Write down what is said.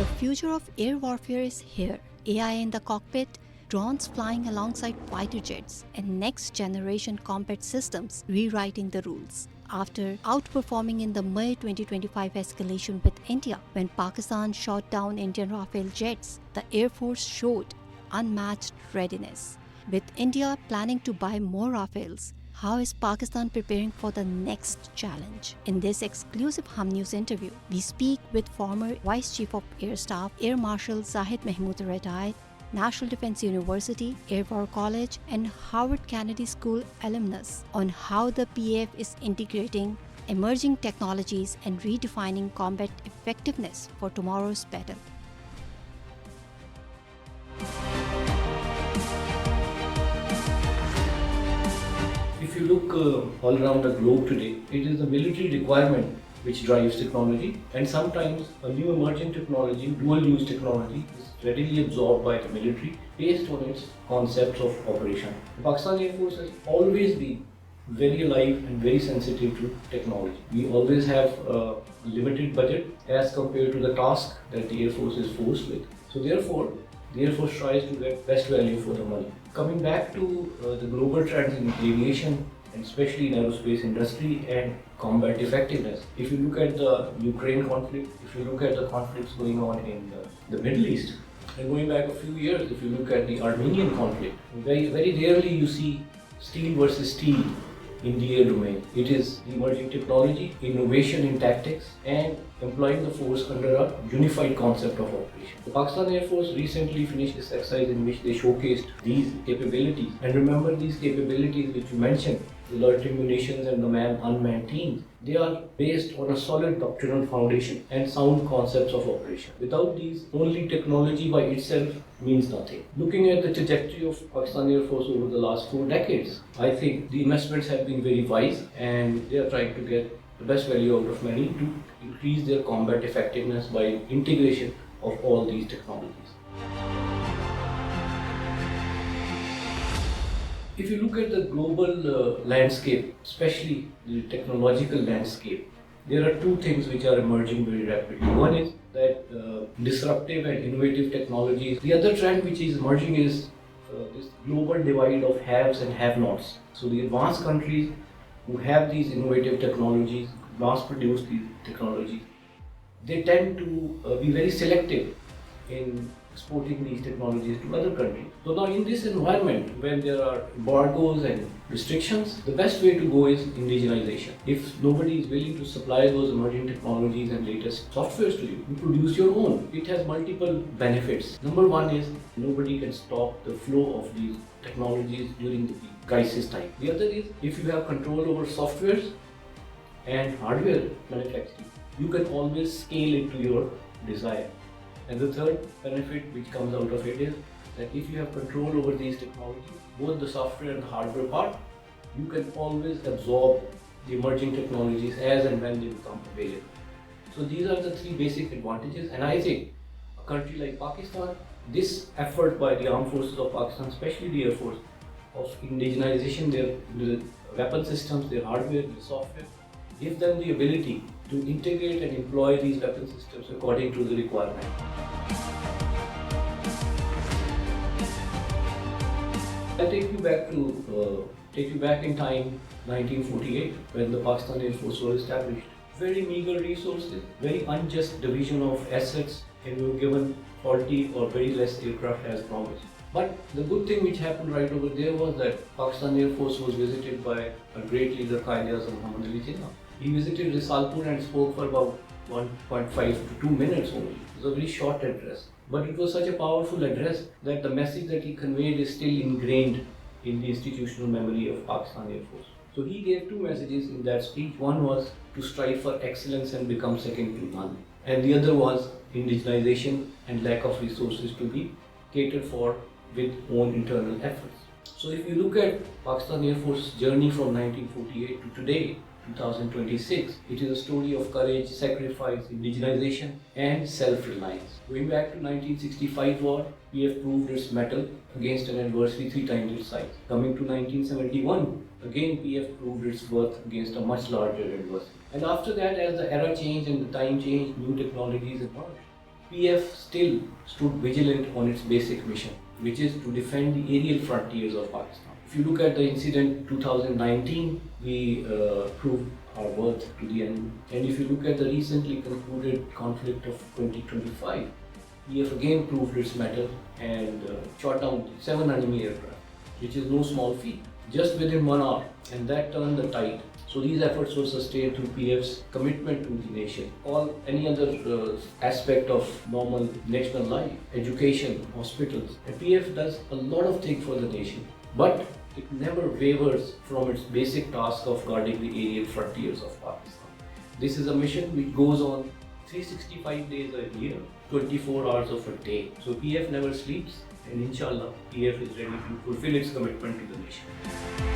The future of air warfare is here. AI in the cockpit, drones flying alongside fighter jets, and next-generation combat systems rewriting the rules. After outperforming in the May 2025 escalation with India, when Pakistan shot down Indian Rafale jets, the Air Force showed unmatched readiness. With India planning to buy more Rafales, how is Pakistan preparing for the next challenge? In this exclusive Hum News interview, we speak with former Vice Chief of Air Staff, Air Marshal Zahid retired, National Defense University, Air Force College, and Howard Kennedy School alumnus on how the PAF is integrating emerging technologies and redefining combat effectiveness for tomorrow's battle. If you look all around the globe today, it is the military requirement which drives technology, and sometimes a new emerging technology, dual-use technology, is readily absorbed by the military based on its concepts of operation. The Pakistan Air Force has always been very alive and very sensitive to technology. We always have a limited budget as compared to the task that the Air Force is forced with. So therefore, the Air Force tries to get best value for the money. Coming back to the global trends in aviation, and especially in aerospace industry and combat effectiveness. If you look at the Ukraine conflict, if you look at the conflicts going on in the Middle East, and going back a few years, if you look at the Armenian conflict, very rarely you see steel versus steel in the air domain. It is the emerging technology, innovation in tactics, and employing the force under a unified concept of operation. The Pakistan Air Force recently finished this exercise in which they showcased these capabilities. And remember, these capabilities which you mentioned, the loitering munitions and the unmanned teams, they are based on a solid doctrinal foundation and sound concepts of operation. Without these, only technology by itself means nothing. Looking at the trajectory of Pakistan Air Force over the last 4 decades, I think the investments have been very wise, and they are trying to get the best value out of money to increase their combat effectiveness by integration of all these technologies. If you look at the global landscape, especially the technological landscape, there are two things which are emerging very rapidly. One is that disruptive and innovative technologies. The other trend which is emerging is this global divide of haves and have-nots. So the advanced countries who have these innovative technologies, mass-produce these technologies, they tend to be very selective in exporting these technologies to other countries. So now in this environment, when there are embargoes and restrictions, the best way to go is indigenization. If nobody is willing to supply those emerging technologies and latest softwares to you, you produce your own. It has multiple benefits. Number one is nobody can stop the flow of these technologies during the crisis time. The other is if you have control over softwares and hardware manufacturing, you can always scale it to your desire. And the third benefit which comes out of it is that if you have control over these technologies, both the software and the hardware part, you can always absorb the emerging technologies as and when they become available. So these are the three basic advantages, and I think a country like Pakistan, this effort by the armed forces of Pakistan, especially the Air Force, of indigenization, their weapon systems, their hardware, their software, give them the ability to integrate and employ these weapon systems according to the requirement. I'll take you back in time, 1948, when the Pakistan Air Force was established. Very meager resources, very unjust division of assets, and we were given faulty or very less aircraft as promised. But the good thing which happened right over there was that Pakistan Air Force was visited by a great leader, Qaeda Muhammad Ali Jinnah. He visited Risalpur and spoke for about 1.5 to 2 minutes only. It was a very short address. But it was such a powerful address that the message that he conveyed is still ingrained in the institutional memory of Pakistan Air Force. So he gave two messages in that speech. One was to strive for excellence and become second to none. And the other was indigenization and lack of resources to be catered for with own internal efforts. So if you look at Pakistan Air Force's journey from 1948 to today, 2026, it is a story of courage, sacrifice, indigenization, and self-reliance. Going back to 1965 war, PF proved its mettle against an adversary 3 times its size. Coming to 1971, again PF proved its worth against a much larger adversary. And after that, as the era changed and the time changed, new technologies emerged. PF still stood vigilant on its basic mission, which is to defend the aerial frontiers of Pakistan. If you look at the incident 2019, we proved our worth to the enemy. And if you look at the recently concluded conflict of 2025, PF again proved its mettle and shot down 7 enemy aircraft, which is no small feat, just within 1 hour, and that turned the tide. So these efforts were sustained through PF's commitment to the nation. Any other aspect of normal national life, education, hospitals, and PF does a lot of things for the nation, but it never wavers from its basic task of guarding the aerial frontiers of Pakistan. This is a mission which goes on 365 days a year, 24 hours of a day. So PF never sleeps, and inshallah, PF is ready to fulfill its commitment to the nation.